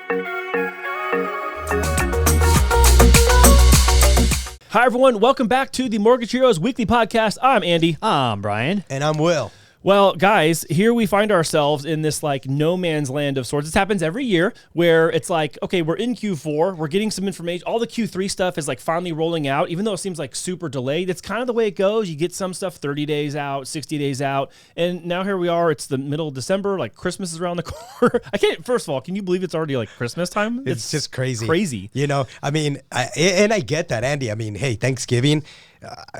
Hi, everyone. Welcome back to the Mortgage Heroes Weekly Podcast. I'm Andy. I'm Brian. And I'm Will. Well, guys, here we find ourselves in this like no man's land of sorts. This happens every year where it's like, okay, we're in Q4, we're getting some information. All the Q3 stuff is like finally rolling out, even though it seems like super delayed. It's kind of the way it goes. You get some stuff 30 days out, 60 days out. And now here we are. It's the middle of December. Like Christmas is around the corner. First of all, can you believe it's already like Christmas time? It's just crazy. Crazy. You know, I mean, I get that, Andy. I mean, hey, Thanksgiving,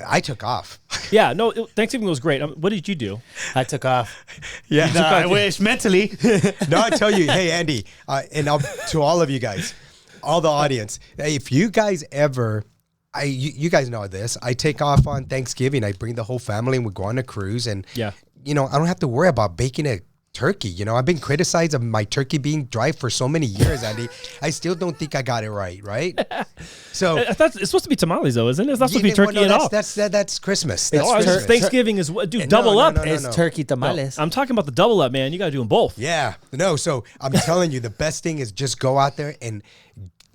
I took off. Yeah, no, Thanksgiving was great. What did you do? I took off. Yeah. I wish mentally. No, I tell you, hey, Andy, and to all of you guys, all the audience, hey, if you guys ever, you guys know this, I take off on Thanksgiving. I bring the whole family and we go on a cruise. And, you know, I don't have to worry about baking a turkey. You know, I've been criticized of my turkey being dry for so many years, Andy. I still don't think I got it right? So I thought it's supposed to be tamales, though, isn't it? It's not supposed to be turkey at all. That's Christmas. Thanksgiving is what? Dude, double up. It's turkey tamales. No, I'm talking about the double up, man. You got to do them both. Yeah. No, so I'm telling you, the best thing is just go out there and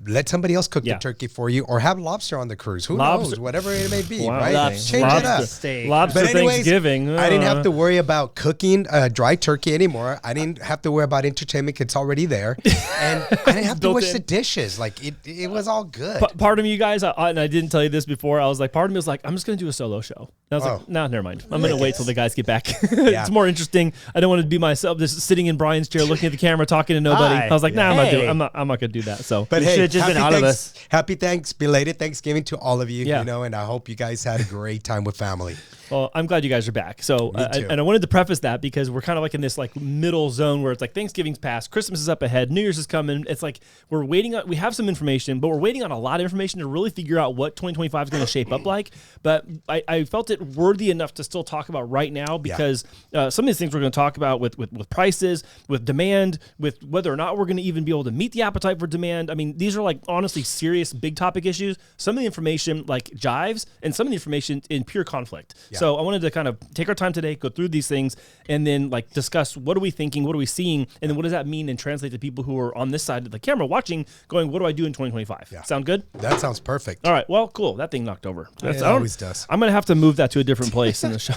let somebody else cook the turkey for you, or have lobster on the cruise. Who knows? Whatever it may be, right? Change it up. Lobster But anyways, Thanksgiving. I didn't have to worry about cooking dry turkey anymore. I didn't have to worry about entertainment. It's already there. And I didn't have to wash the dishes. Like, it was all good. Part of me, you guys, and I didn't tell you this before, I was like, part of me was like, I'm just going to do a solo show. And I was like, no, never mind. I'm going to wait till the guys get back. It's more interesting. I don't want to be myself just sitting in Brian's chair, looking at the camera, talking to nobody. I was like, I'm not going to do that. So, but hey, should have just been all of us. Happy belated Thanksgiving to all of you, you know, and I hope you guys had a great time with family. Well, I'm glad you guys are back. So, and I wanted to preface that because we're kind of like in this like middle zone where it's like Thanksgiving's past, Christmas is up ahead, New Year's is coming. It's like we're waiting on, we have some information, but we're waiting on a lot of information to really figure out what 2025 is going to shape up like. But I felt it worthy enough to still talk about right now because some of these things we're going to talk about with prices, with demand, with whether or not we're going to even be able to meet the appetite for demand. I mean, these are like honestly serious big topic issues. Some of the information like jives and some of the information in pure conflict. Yeah. So I wanted to kind of take our time today, go through these things, and then like discuss what are we thinking, what are we seeing, and then what does that mean and translate to people who are on this side of the camera watching, going, what do I do in 2025? Yeah. Sound good? That sounds perfect. All right. Well, cool. That thing knocked over. It always does. I'm going to have to move that to a different place in the show.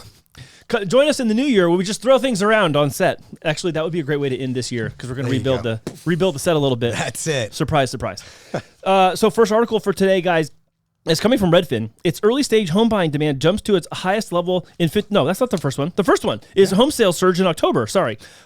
Join us in the new year where we just throw things around on set. Actually, that would be a great way to end this year because we're going to rebuild the set a little bit. That's it. Surprise, surprise. So first article for today, guys. It's coming from Redfin. Its early stage home buying demand jumps to its highest level in no, that's not the first one. The first one is home sales surge in October.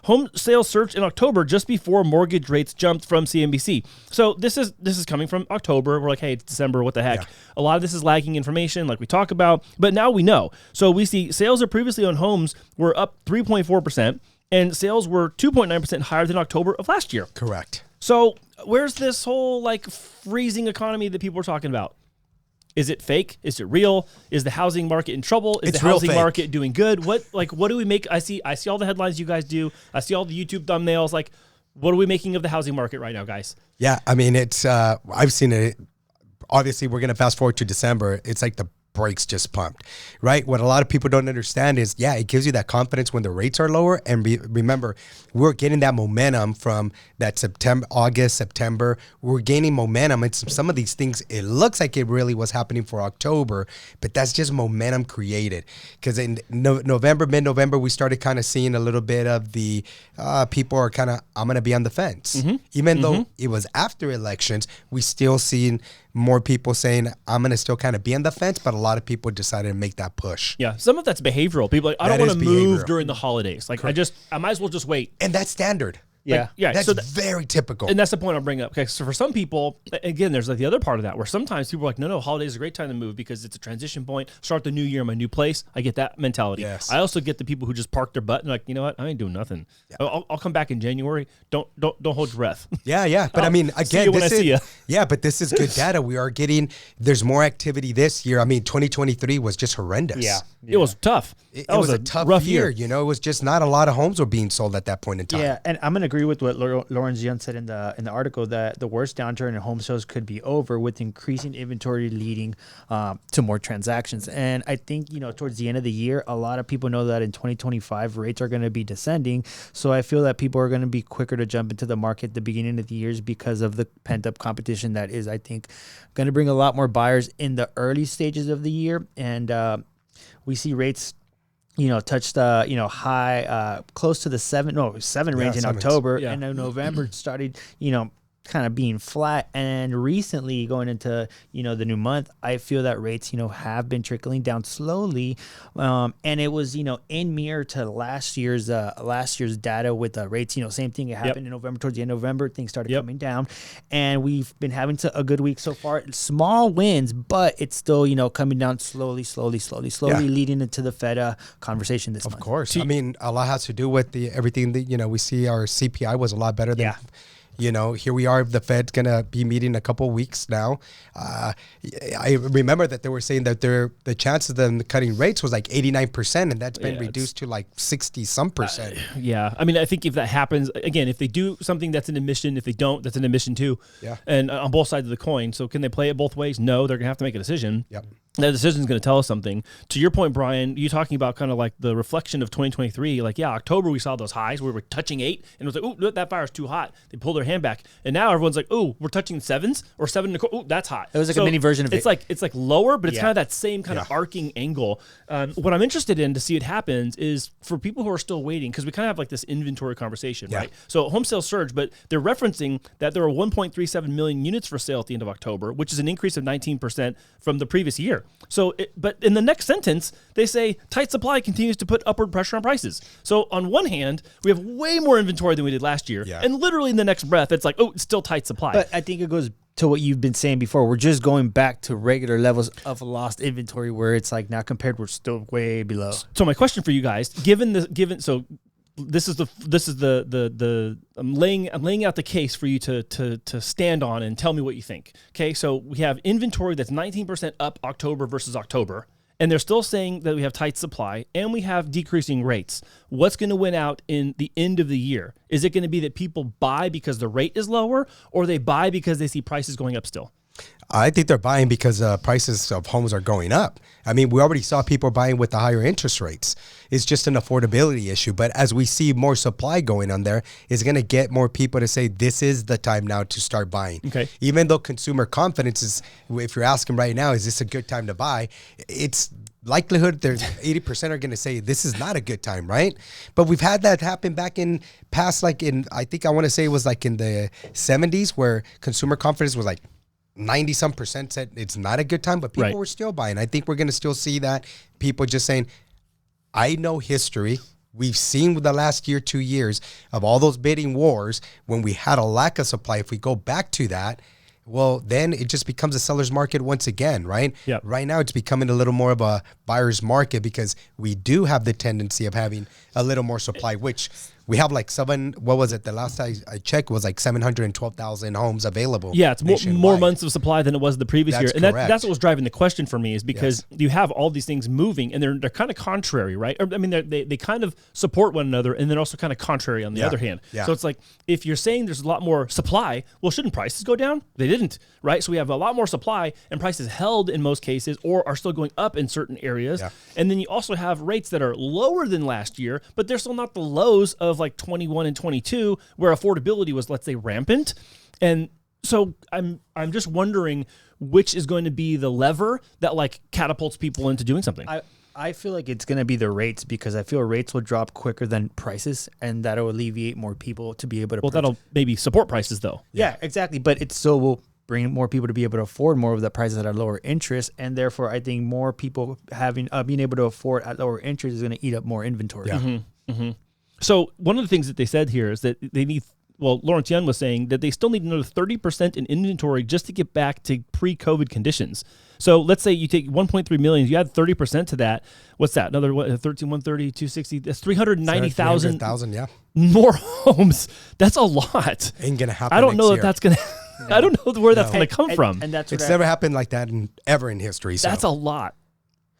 Home sales surge in October just before mortgage rates jumped from CNBC. So this is coming from October. We're like, hey, it's December. What the heck? Yeah. A lot of this is lagging information like we talk about, but now we know. So we see sales of previously owned homes were up 3.4% and sales were 2.9% higher than October of last year. Correct. So where's this whole like freezing economy that people are talking about? Is it fake? Is it real? Is the housing market in trouble? Is the housing market doing good? What do we make? I see all the headlines you guys do. I see all the YouTube thumbnails. Like, what are we making of the housing market right now, guys? Yeah, I mean, it's I've seen it. Obviously, we're going to fast forward to December. It's like the brakes just pumped, right? What a lot of people don't understand is, it gives you that confidence when the rates are lower. And remember, we're getting that momentum from that August, September. We're gaining momentum. It's some of these things, it looks like it really was happening for October, but that's just momentum created. Because in mid-November, we started kind of seeing a little bit of the people are kind of, I'm going to be on the fence. Mm-hmm. Even though it was after elections, we still seen more people saying, I'm going to still kind of be on the fence, but a lot of people decided to make that push. Yeah, some of that's behavioral. People are like, I don't want to move during the holidays. Like, I might as well just wait. And that's standard. Yeah, that's very typical. And that's the point I'm bringing up. Okay, so for some people, again, there's like the other part of that where sometimes people are like, no, holidays is a great time to move because it's a transition point. Start the new year in my new place. I get that mentality. Yes. I also get the people who just park their butt and like, you know what, I ain't doing nothing. Yeah. I'll come back in January. Don't hold your breath. Yeah. But I mean, again, but this is good data. We are getting. There's more activity this year. I mean, 2023 was just horrendous. Yeah. It was tough. It was a tough rough year. You know, it was just not a lot of homes were being sold at that point in time. Yeah, and I'm going to agree agree with what Lawrence Young said in the article that the worst downturn in home sales could be over with increasing inventory leading to more transactions. And I think, towards the end of the year, a lot of people know that in 2025 rates are going to be descending. So I feel that people are going to be quicker to jump into the market at the beginning of the years because of the pent up competition that is, I think, going to bring a lot more buyers in the early stages of the year. And we see rates touched high close to the 7 range in October, and then November started kind of being flat, and recently going into the new month, I feel that rates have been trickling down slowly, and it was in mirror to last year's data with the rates. Same thing. It happened in November. Towards the end of November, things started coming down, and we've been having a good week so far. Small wins, but it's still coming down slowly, leading into the Fed conversation this month. Of course, I mean, a lot has to do with everything that we see. Our CPI was a lot better than. Here we are. The Fed's going to be meeting in a couple of weeks now. I remember that they were saying that the chances of them cutting rates was like 89%, and that's been reduced to like 60-some percent. I mean, I think if that happens, again, if they do something, that's an admission. If they don't, that's an admission too. Yeah. And on both sides of the coin. So can they play it both ways? No, they're going to have to make a decision. Yep. That decision is going to tell us something. To your point, Brian, you talking about kind of like the reflection of 2023. Like, October we saw those highs where we were touching 8, and it was like, ooh, that fire's too hot. They pulled their hand back, and now everyone's like, ooh, we're touching 7s or 7 1/4. Ooh, that's hot. It was like a mini version of it. It's like lower, but it's kind of that same kind of arcing angle. What I'm interested in to see it happens is for people who are still waiting, because we kind of have like this inventory conversation, right? So home sales surge, but they're referencing that there are 1.37 million units for sale at the end of October, which is an increase of 19% from the previous year. So, but in the next sentence, they say tight supply continues to put upward pressure on prices. So on one hand, we have way more inventory than we did last year. Yeah. And literally in the next breath, it's like, oh, it's still tight supply. But I think it goes to what you've been saying before. We're just going back to regular levels of lost inventory where it's like now compared, we're still way below. So my question for you guys, this is the I'm laying out the case for you to stand on and tell me what you think. Okay, so we have inventory that's 19% up October versus October, and they're still saying that we have tight supply and we have decreasing rates. What's going to win out in the end of the year? Is it going to be that people buy because the rate is lower, or they buy because they see prices going up still? I think they're buying because prices of homes are going up. I mean, we already saw people buying with the higher interest rates. It's just an affordability issue. But as we see more supply going on there, it's going to get more people to say this is the time now to start buying. Okay. Even though consumer confidence is, if you're asking right now, is this a good time to buy? It's likelihood there's 80% are going to say this is not a good time, right? But we've had that happen back in past, like I think I want to say it was like in the 70s where consumer confidence was like 90-some% said it's not a good time, but people were still buying. I think we're going to still see that. People just saying, I know history. We've seen with the last year, 2 years of all those bidding wars when we had a lack of supply. If we go back to that, well, then it just becomes a seller's market once again, right? Yep. Right now, it's becoming a little more of a buyer's market because we do have the tendency of having a little more supply, which we have like the last I checked was like 712,000 homes available. Yeah, it's more months of supply than it was the previous year. And that's what was driving the question for me is because you have all these things moving and they're kind of contrary, right? I mean, they kind of support one another and then also kind of contrary on the other hand. Yeah. So it's like, if you're saying there's a lot more supply, well, shouldn't prices go down? They didn't, right? So we have a lot more supply and prices held in most cases or are still going up in certain areas. Yeah. And then you also have rates that are lower than last year, but they're still not the lows of like 21 and 22 where affordability was, let's say, rampant. And so I'm just wondering which is going to be the lever that like catapults people into doing something. I feel like it's going to be the rates because I feel rates will drop quicker than prices and that'll alleviate more people to be able to that'll maybe support prices though. Yeah, exactly. But it still will bring more people to be able to afford more of the prices at lower interest, and therefore I think more people being able to afford at lower interest is going to eat up more inventory. Yeah. Mm-hmm. Mm-hmm. So one of the things that they said here is that they need, Lawrence Young was saying that they still need another 30% in inventory just to get back to pre-COVID conditions. So let's say you take 1.3 million, you add 30% to that. What's that? Another 130, 260, that's 390,000 more homes. That's a lot. Ain't going to happen. I don't know that's going to I don't know where that's going to come from. And that's it's never happened like that ever in history. So. That's a lot.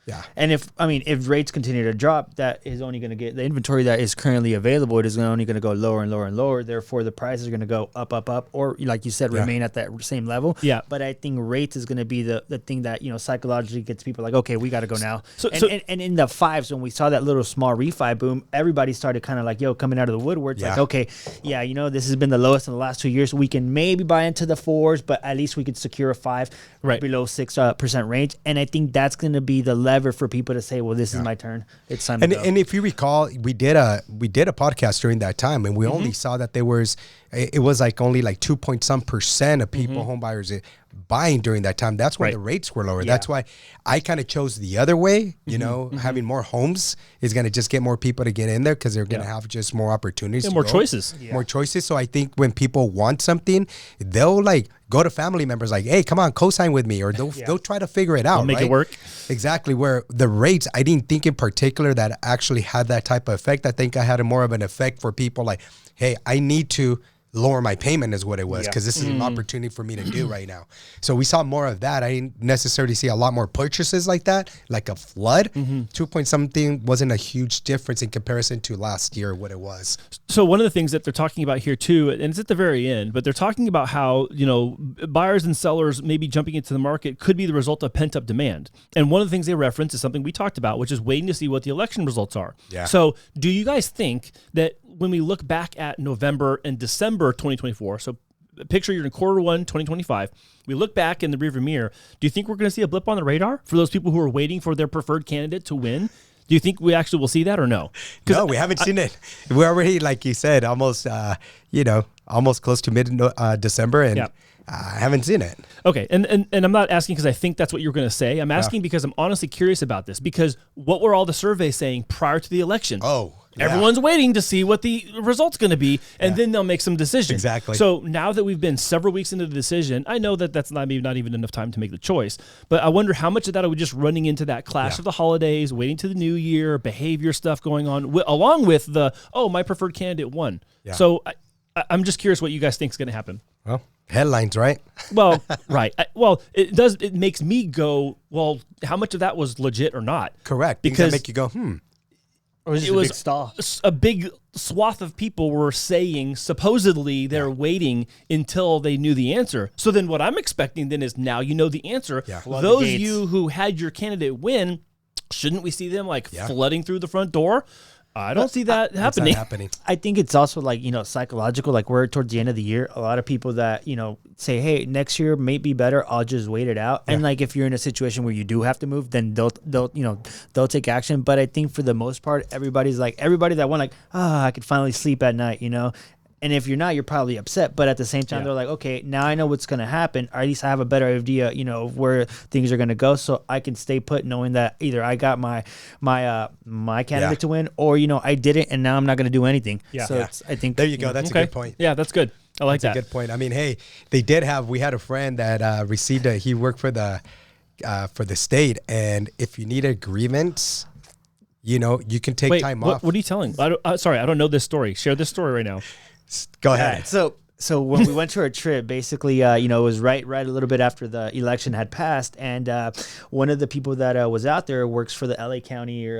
Yeah. And if rates continue to drop, that is only going to get the inventory that is currently available. It is only going to go lower and lower and lower. Therefore, the prices are going to go up, up, up, or like you said, remain at that same level. Yeah. But I think rates is going to be the thing that psychologically gets people like, okay, we got to go now. And in the fives, when we saw that little small refi boom, everybody started kind of like, coming out of the woodworks. Like, okay, this has been the lowest in the last 2 years. We can maybe buy into the fours, but at least we could secure a 5 below 6% range. And I think that's going to be the lever for people to say, well, this is my turn. It's time to go. And if you recall, we did a podcast during that time, and we only saw that it was like only like 2 point some % of people, home buyers, buying during that time. That's when the rates were lower. That's why I kind of chose the other way. Having more homes is going to just get more people to get in there because they're going to have just more opportunities. And more choices. Yeah. More choices. So I think when people want something, they'll like go to family members like, hey, come on, co-sign with me, or they'll try to figure it out. They'll make it work. Exactly. Where the rates, I didn't think in particular that actually had that type of effect. I think I had more of an effect for people like, hey, I need to lower my payment is what it was, because this is an opportunity for me to do right now. So we saw more of that. I didn't necessarily see a lot more purchases like that, like a flood. 2 point something wasn't a huge difference in comparison to last year, what it was. So one of the things that they're talking about here too, and it's at the very end, but they're talking about how, buyers and sellers maybe jumping into the market could be the result of pent up demand. And one of the things they reference is something we talked about, which is waiting to see what the election results are. Yeah. So do you guys think that when we look back at November and December 2024, so picture you're in Q1 2025, we look back in the rearview mirror, do you think we're going to see a blip on the radar for those people who are waiting for their preferred candidate to win? Do you think we actually will see that or no? No, we haven't seen it. We're already, like you said, almost close to mid-December, and I haven't seen it. Okay, and I'm not asking because I think that's what you're going to say. I'm asking because I'm honestly curious about this, because what were all the surveys saying prior to the election? Everyone's waiting to see what the result's going to be, and then they'll make some decisions. Exactly. So now that we've been several weeks into the decision, I know that that's not even enough time to make the choice, but I wonder how much of that are we just running into that clash of the holidays, waiting to the new year, behavior stuff going on, along with the, my preferred candidate won. Yeah. So I'm just curious what you guys think is going to happen. Well, headlines, right? Well, right. It makes me go, well, how much of that was legit or not? Correct. Because make you go, Or was it a big stall? A big swath of people were saying supposedly they're waiting until they knew the answer. So then what I'm expecting then is now you know the answer. Yeah. Those of you who had your candidate win, shouldn't we see them flooding through the front door? I don't see that happening. It's not happening. I think it's also psychological. Like we're towards the end of the year, a lot of people that say, "Hey, next year may be better. I'll just wait it out." Yeah. And if you're in a situation where you do have to move, then they'll take action. But I think for the most part, everybody that won, I could finally sleep at night, And if you're not, you're probably upset. But at the same time, they're like, okay, now I know what's going to happen. Or at least I have a better idea, of where things are going to go. So I can stay put knowing that either I got my candidate to win, or, I didn't, and now I'm not going to do anything. Yeah. So I think there you go. That's a good point. Yeah, that's good. I like that. That's a good point. I mean, hey, we had a friend that he worked for the state. And if you need a grievance, you can take time off. What are you telling? Sorry, I don't know this story. Share this story right now. Go ahead. So when we went to our trip, basically, it was right a little bit after the election had passed, and one of the people that was out there works for the LA County or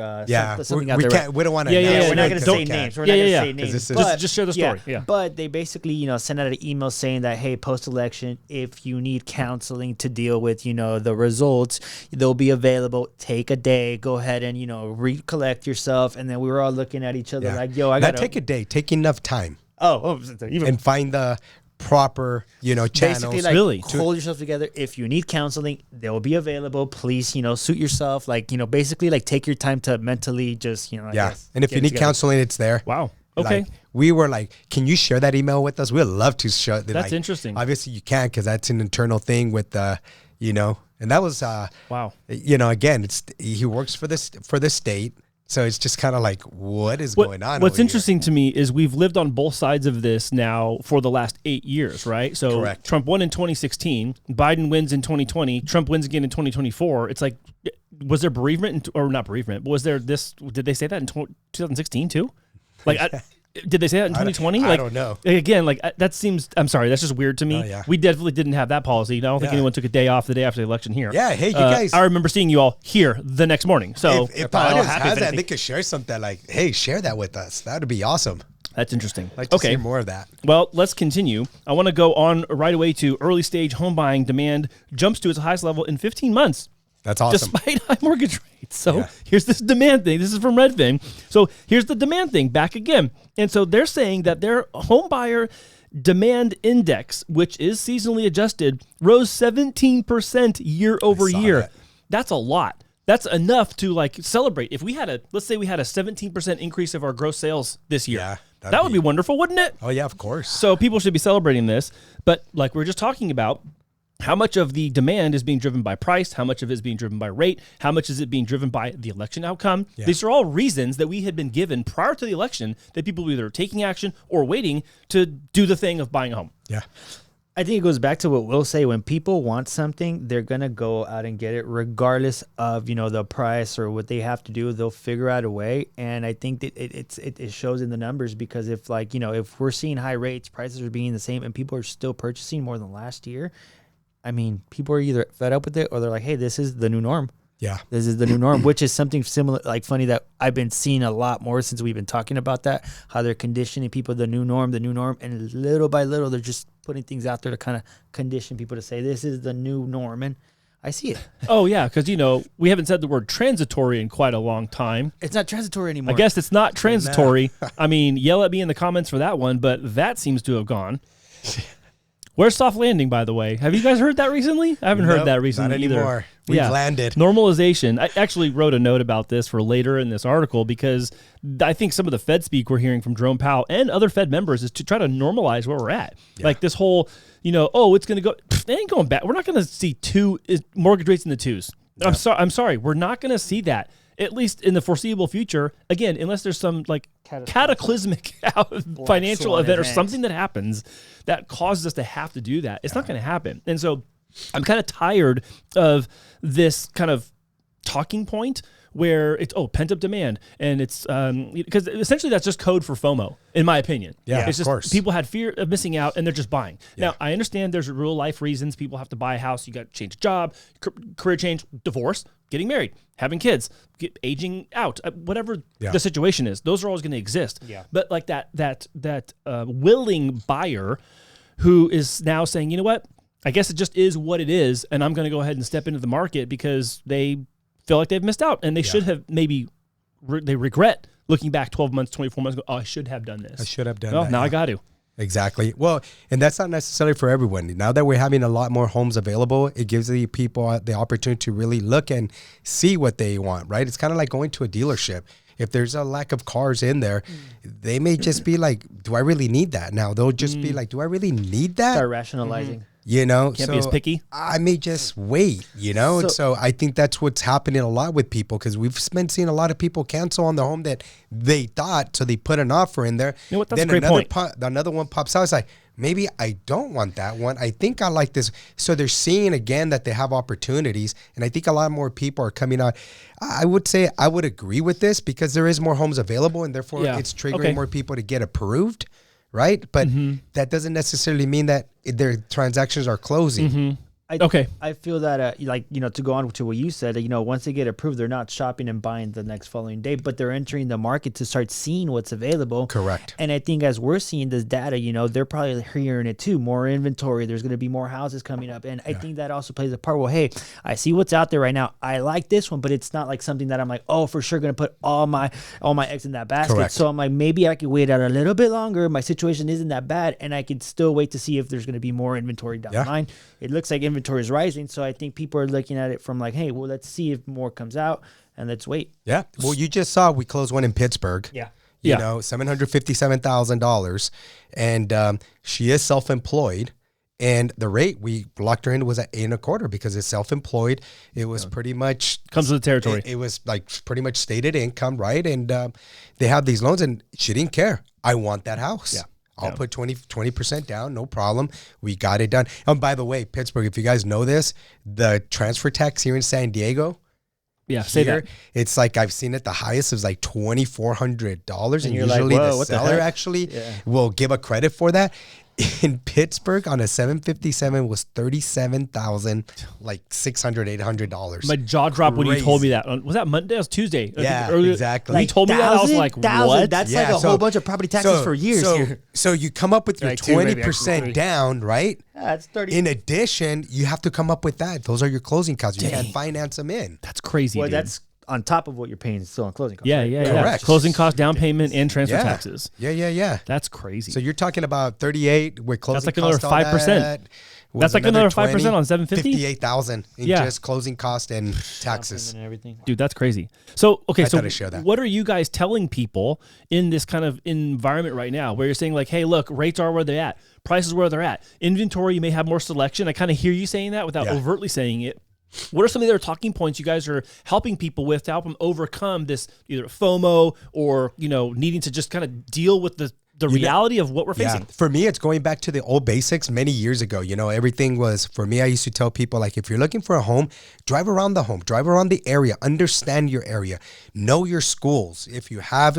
something out there. We don't want to. We're not going to say names. We're not going to say names. Just share the story. Yeah. But they basically, sent out an email saying that, hey, post-election, if you need counseling to deal with, the results, they'll be available. Take a day. Go ahead and recollect yourself. And then we were all looking at each other like, yo, I got to take a day. Take enough time. Even and find the proper, channels. Basically, hold yourself together. If you need counseling, they'll be available. Please, suit yourself. Basically, take your time to mentally just, I guess, and if you need counseling, it's there. Wow. Okay. We were like, can you share that email with us? We'd love to share. That's interesting. Obviously, you can't because that's an internal thing with the, and that was wow. Again, he works for the state. So it's just kind of like, what is going on? What's interesting to me is we've lived on both sides of this now for the last 8 years, right? So correct. Trump won in 2016, Biden wins in 2020, Trump wins again in 2024. It's like, was there bereavement or not bereavement? But was there this? Did they say that in 2016 too? Did they say that in 2020? I don't know. Again, like that seems. I'm sorry, that's just weird to me. Oh, yeah. We definitely didn't have that policy. I don't think anyone took a day off the day after the election here. Yeah, hey, you guys. I remember seeing you all here the next morning. So if the audience has that, they could share something like, hey, share that with us. That would be awesome. That's interesting. I'd like to see more of that. Well, let's continue. I want to go on right away to early stage home buying demand jumps to its highest level in 15 months. That's awesome. Despite high mortgage rates. So here's this demand thing. This is from Redfin. So here's the demand thing back again. And so they're saying that their home buyer demand index, which is seasonally adjusted, rose 17% year over year. That's a lot. That's enough to like celebrate. If we had let's say we had a 17% increase of our gross sales this year, that would be wonderful, wouldn't it? Oh yeah, of course. So people should be celebrating this. But like we were just talking about, how much of the demand is being driven by price? How much of it is being driven by rate? How much is it being driven by the election outcome? Yeah. These are all reasons that we had been given prior to the election that people were either taking action or waiting to do the thing of buying a home. Yeah. I think it goes back to what Will say. When people want something, they're going to go out and get it regardless of, the price or what they have to do. They'll figure out a way. And I think that it shows in the numbers because if if we're seeing high rates, prices are being the same and people are still purchasing more than last year, I mean, people are either fed up with it or they're like, hey, this is the new norm. Yeah. This is the new norm, which is something similar, like funny that I've been seeing a lot more since we've been talking about that, how they're conditioning people, the new norm. And little by little, they're just putting things out there to kind of condition people to say, this is the new norm. And I see it. Oh, yeah, because, we haven't said the word transitory in quite a long time. It's not transitory anymore. I guess it's not transitory. I mean, yell at me in the comments for that one, but that seems to have gone. Where's soft landing, by the way? Have you guys heard that recently? I haven't heard that recently not either. Anymore. We've landed. Normalization. I actually wrote a note about this for later in this article because I think some of the Fed speak we're hearing from Jerome Powell and other Fed members is to try to normalize where we're at. Yeah. Like this whole, it's going to go, it ain't going back. We're not going to see mortgage rates in the twos. Yeah. I'm sorry. We're not going to see that. At least in the foreseeable future, again, unless there's some like cataclysmic financial event or something that happens that causes us to have to do that. It's not going to happen. And so I'm kind of tired of this kind of talking point where it's, pent-up demand. And it's because essentially that's just code for FOMO, in my opinion. Yeah, it's just of course. People had fear of missing out and they're just buying. Yeah. Now, I understand there's real life reasons people have to buy a house. You got to change a job, career change, divorce, getting married, having kids, aging out, whatever the situation is. Those are always going to exist. Yeah. But like that willing buyer who is now saying, you know what, I guess it just is what it is, and I'm going to go ahead and step into the market because they feel like they've missed out, and they should have maybe they regret looking back 12 months, 24 months ago, I should have done this. I should have done that. Now I got to. Exactly. Well, and that's not necessarily for everyone. Now that we're having a lot more homes available, it gives the people the opportunity to really look and see what they want, right? It's kind of like going to a dealership. If there's a lack of cars in there, they may just be like, do I really need that? Now they'll just be like, do I really need that? Start rationalizing. Can't be as picky. I may just wait, So I think that's what's happening a lot with people because we've been seeing a lot of people cancel on the home that they thought, so they put an offer in there. You know what? That's then a great point. Another one pops out. It's like, maybe I don't want that one. I think I like this. So they're seeing again that they have opportunities, and I think a lot more people are coming out. I would say I would agree with this because there is more homes available, and therefore it's triggering more people to get approved. Right? But that doesn't necessarily mean that their transactions are closing. I feel that, to go on to what you said, once they get approved, they're not shopping and buying the next following day, but they're entering the market to start seeing what's available. Correct. And I think as we're seeing this data, they're probably hearing it too. More inventory. There's going to be more houses coming up. And I think that also plays a part. Well, hey, I see what's out there right now. I like this one, but it's not like something that I'm like, for sure going to put all my eggs in that basket. Correct. So I'm like, maybe I could wait out a little bit longer. My situation isn't that bad. And I could still wait to see if there's going to be more inventory down the line. It looks like inventory is rising, so I think people are looking at it from like, hey, well, let's see if more comes out, and let's wait. Yeah. Well, you just saw we closed one in Pittsburgh. Yeah. $757,000, and she is self-employed, and the rate we locked her in was at 8.25 because it's self-employed. It was pretty much comes with the territory. It was like pretty much stated income, right? And they have these loans, and she didn't care. I want that house. Yeah. I'll put 20% down, no problem. We got it done. And by the way, Pittsburgh, if you guys know this, the transfer tax here in San Diego Yeah, say Here, that. it's like I've seen it. The highest is like $2,400, and you're like, usually whoa, the what the seller heck? actually will give a credit for that. In Pittsburgh, on a 757 was $37,600, $800. My jaw dropped when you told me that. Was that Monday? That was Tuesday. Yeah, Earlier. exactly. When you told me that, I was like, what? That's Yeah, like a so- whole bunch of property taxes for years here. So you come up with your Like two, maybe, 20% actually, three. down, right? That's 30. In addition, you have to come up with that. Those are your closing costs. You can't finance them in. That's crazy, Well, dude. that's on top of what you're paying still on closing costs. yeah, right? yeah, yeah. Correct. Closing cost, down payment, and transfer Yeah. taxes. Yeah. That's crazy. So you're talking about 38 with closing like another cost, all 5%. that, was That's like another 5% on 750? 58,000 in Yeah. just closing cost and taxes. And everything. Dude, that's crazy. So, okay, I so thought I'd share that. what are you guys telling people in this kind of environment right now where you're saying like, hey, look, rates are where they're at, prices where they're at, inventory, you may have more selection. I kind of hear you saying that without overtly saying it. What are some of the other talking points you guys are helping people with to help them overcome this either FOMO or, needing to just kind of deal with the reality of what we're facing? For me, it's going back to the old basics many years ago. Everything was, for me, I used to tell people, like, if you're looking for a home, drive around the home, drive around the area, understand your area, know your schools. If you have,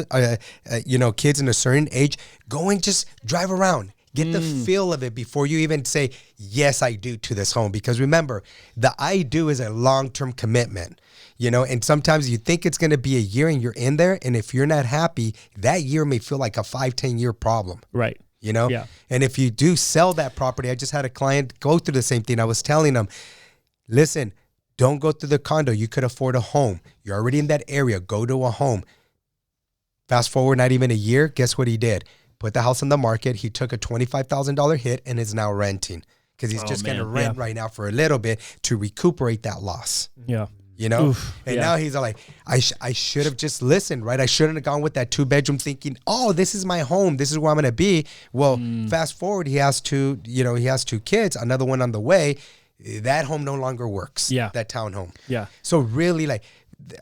kids in a certain age, go and just drive around. Get the feel of it before you even say, yes, I do to this home. Because remember, the I do is a long-term commitment, and sometimes you think it's going to be a year and you're in there. And if you're not happy, that year may feel like a 5-10 year problem. Right. Yeah. And if you do sell that property, I just had a client go through the same thing. I was telling them, listen, don't go through the condo. You could afford a home. You're already in that area. Go to a home. Fast forward, not even a year. Guess what he did? Put the house on the market. He took a $25,000 hit and is now renting because he's just going to rent right now for a little bit to recuperate that loss. Yeah. And now he's like, I should have just listened, right? I shouldn't have gone with that 2-bedroom thinking, oh, this is my home. This is where I'm going to be. Well, fast forward, he has two kids, another one on the way. That home no longer works. Yeah. That townhome. Yeah. So really, like,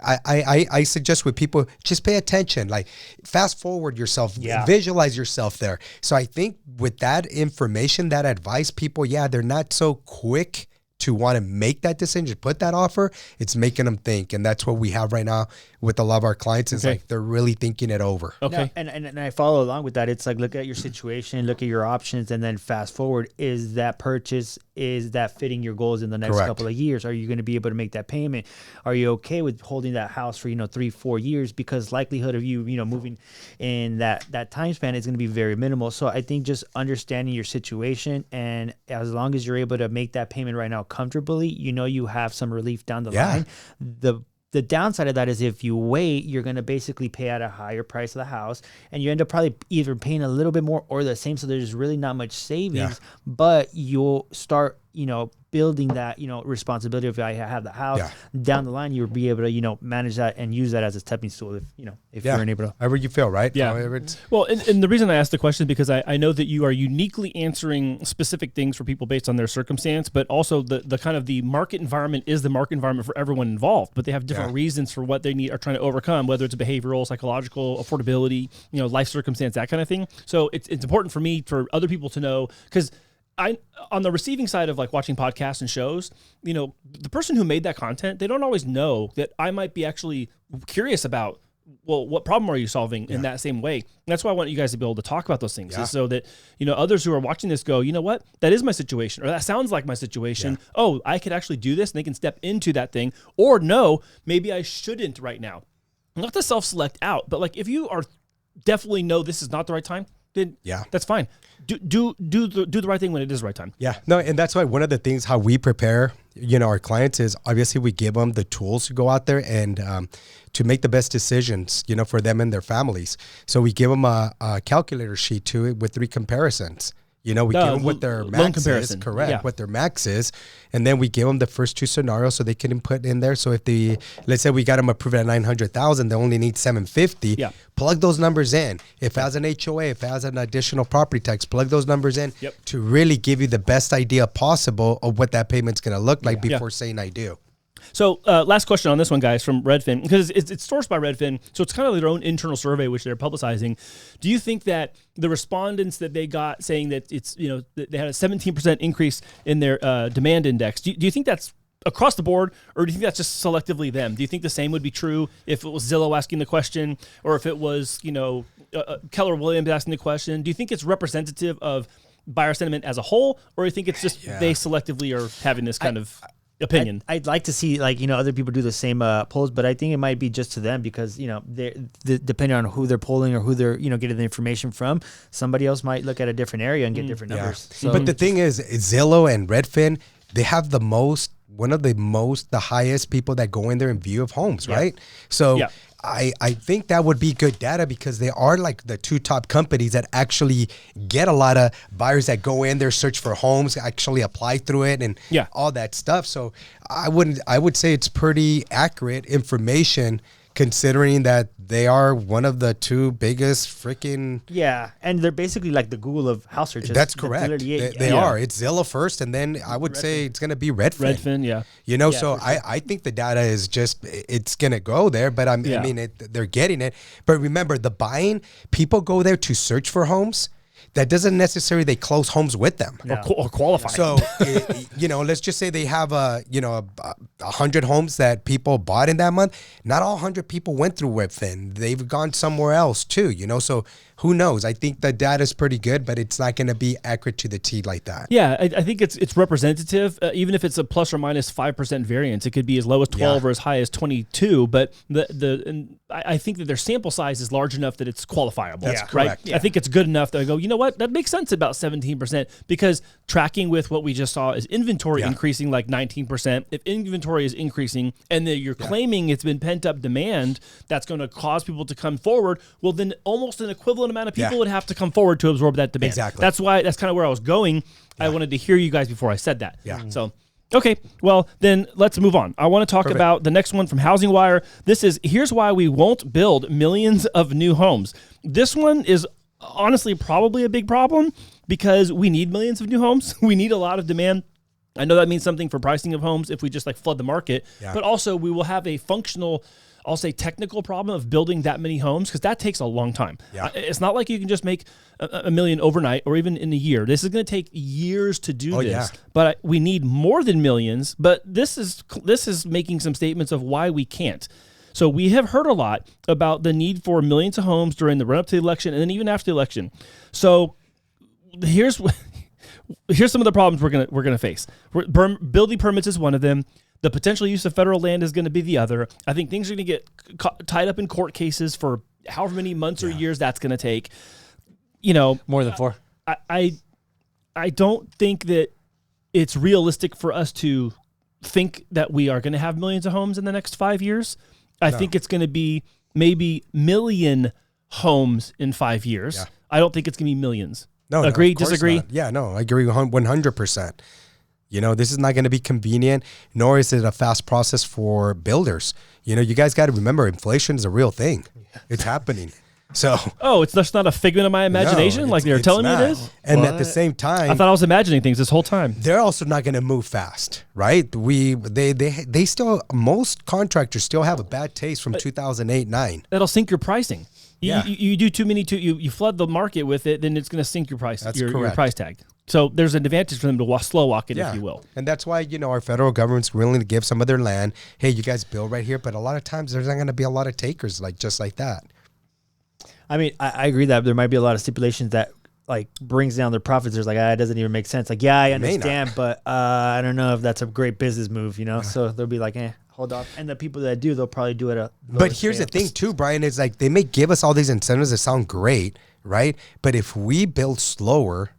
I suggest with people, just pay attention, like fast forward yourself, visualize yourself there. So I think with that information, that advice, people, they're not so quick to want to make that decision, just put that offer. It's making them think. And that's what we have right now with a lot of our clients is like, they're really thinking it over. Okay. No, and I follow along with that. It's like, look at your situation, look at your options, and then fast forward. Is that purchase, is that fitting your goals in the next couple of years? Are you going to be able to make that payment? Are you okay with holding that house for, 3-4 years? Because likelihood of you, moving in that time span is going to be very minimal. So I think just understanding your situation, and as long as you're able to make that payment right now comfortably, you have some relief down the line. The downside of that is if you wait, you're going to basically pay at a higher price of the house, and you end up probably either paying a little bit more or the same. So there's really not much savings, but you'll start, building that, responsibility of I have the house down the line. You'll be able to, manage that and use that as a stepping stool if you're unable to. However you feel, right? Yeah. Well, and the reason I asked the question is because I know that you are uniquely answering specific things for people based on their circumstance, but also the kind of the market environment is the market environment for everyone involved, but they have different reasons for what they are trying to overcome, whether it's behavioral, psychological, affordability, life circumstance, that kind of thing. So it's important for me, for other people to know, because on the receiving side of like watching podcasts and shows, the person who made that content, they don't always know that I might be actually curious about, well, what problem are you solving in that same way? And that's why I want you guys to be able to talk about those things is so that, others who are watching this go, you know what, that is my situation, or that sounds like my situation. Yeah. Oh, I could actually do this, and they can step into that thing, or no, maybe I shouldn't right now. Not to self-select out, but like if you are definitely know this is not the right time, then that's fine. Do the right thing when it is the right time. Yeah, no, and that's why one of the things how we prepare, our clients is obviously we give them the tools to go out there and to make the best decisions, for them and their families. So we give them a calculator sheet to it with 3 comparisons. We give them what their max is, what their max is, and then we give them the first 2 scenarios so they can put in there. So if let's say we got them approved at 900,000, they only need 750. Yeah. Plug those numbers in. If it has an HOA, if it has an additional property tax, plug those numbers in to really give you the best idea possible of what that payment's going to look like before saying I do. So last question on this one, guys, from Redfin, because it's sourced by Redfin, so it's kind of their own internal survey, which they're publicizing. Do you think that the respondents that they got saying that it's, they had a 17% increase in their demand index, do you think that's across the board, or do you think that's just selectively them? Do you think the same would be true if it was Zillow asking the question, or if it was, Keller Williams asking the question? Do you think it's representative of buyer sentiment as a whole, or do you think it's just they selectively are having this kind of opinion? I'd like to see other people do the same polls, but I think it might be just to them because they're depending on who they're polling or who they're getting the information from. Somebody else might look at a different area and get different numbers. So, but the thing is, Zillow and Redfin, they have the highest people that go in there and view of homes, right? So I think that would be good data because they are like the two top companies that actually get a lot of buyers that go in there, search for homes, actually apply through it and all that stuff. So I would say it's pretty accurate information considering that they are one of the two biggest freaking... Yeah, and they're basically like the Google of house searches. That's correct. They are. It's Zillow first, and then I would say it's going to be Redfin. Redfin, yeah. So I think the data is just, it's going to go there, but I mean, they're getting it. But remember, the buying, people go there to search for homes. That doesn't necessarily they close homes with them or qualify. So, let's just say they have 100 homes that people bought in that month. Not all 100 people went through Redfin. They've gone somewhere else too, So who knows? I think the data is pretty good, but it's not going to be accurate to the T like that. Yeah, I think it's representative. Even if it's a plus or minus 5% variance, it could be as low as 12 or as high as 22. But I think that their sample size is large enough that it's qualifiable. That's correct. Right? I think it's good enough that I go, you know what? That makes sense about 17% because tracking with what we just saw is inventory increasing like 19%. If inventory is increasing and then you're claiming it's been pent up demand that's going to cause people to come forward, well, then almost an equivalent amount of people would have to come forward to absorb that demand. Exactly. That's kind of where I was going. I wanted to hear you guys before I said that. Yeah. So, okay, well, then let's move on. I want to talk about the next one from Housing Wire. Here's why we won't build millions of new homes. This one is honestly probably a big problem because we need millions of new homes. We need a lot of demand. I know that means something for pricing of homes if we just flood the market, but also we will have a functional, I'll say technical problem of building that many homes because that takes a long time. Yeah. It's not like you can just make a million overnight or even in a year. This is going to take years to do this, but we need more than millions. But this is making some statements of why we can't. So we have heard a lot about the need for millions of homes during the run-up to the election and then even after the election. So here's some of the problems we're gonna face. Building permits is one of them. The potential use of federal land is going to be the other. I think things are going to get tied up in court cases for however many months or years that's going to take. More than 4. I don't think that it's realistic for us to think that we are going to have millions of homes in the next 5 years. I think it's going to be maybe million homes in 5 years. Yeah. I don't think it's going to be millions. No, agree, disagree? Not. Yeah, no, I agree 100%. This is not going to be convenient, nor is it a fast process for builders. You guys got to remember, inflation is a real thing. It's happening. So, it's just not a figment of my imagination, like they're telling me it is. And at the same time, I thought I was imagining things this whole time. They're also not going to move fast, right? They still, most contractors still have a bad taste from 2008-9. That'll sink your pricing. You do too many. You flood the market with it, then it's going to sink your price. That's your price tag. So there's an advantage for them to slow walk it, if you will. And that's why our federal government's willing to give some of their land. Hey, you guys build right here, but a lot of times there's not going to be a lot of takers just like that. I mean, I agree that there might be a lot of stipulations that brings down their profits. There's it doesn't even make sense. I understand, but I don't know if that's a great business move. So they'll be hold on. And the people that do, they'll probably do it. But here's the thing too, Brian, is they may give us all these incentives that sound great, right? But if we build slower,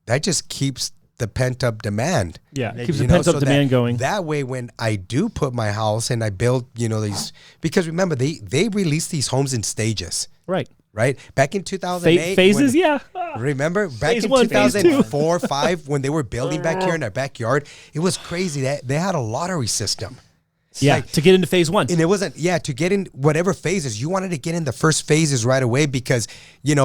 that just keeps the pent up demand. Yeah, it keeps the pent up demand going. That way, when I do put my house and I build, these, because remember, they release these homes in stages. Right. Right? Back in 2008. Phases, Remember? Back in 2004, 5, when they were building back here in our backyard, it was crazy that they had a lottery system. Yeah, to get into phase 1. And it wasn't, to get in whatever phases, you wanted to get in the first phases right away because,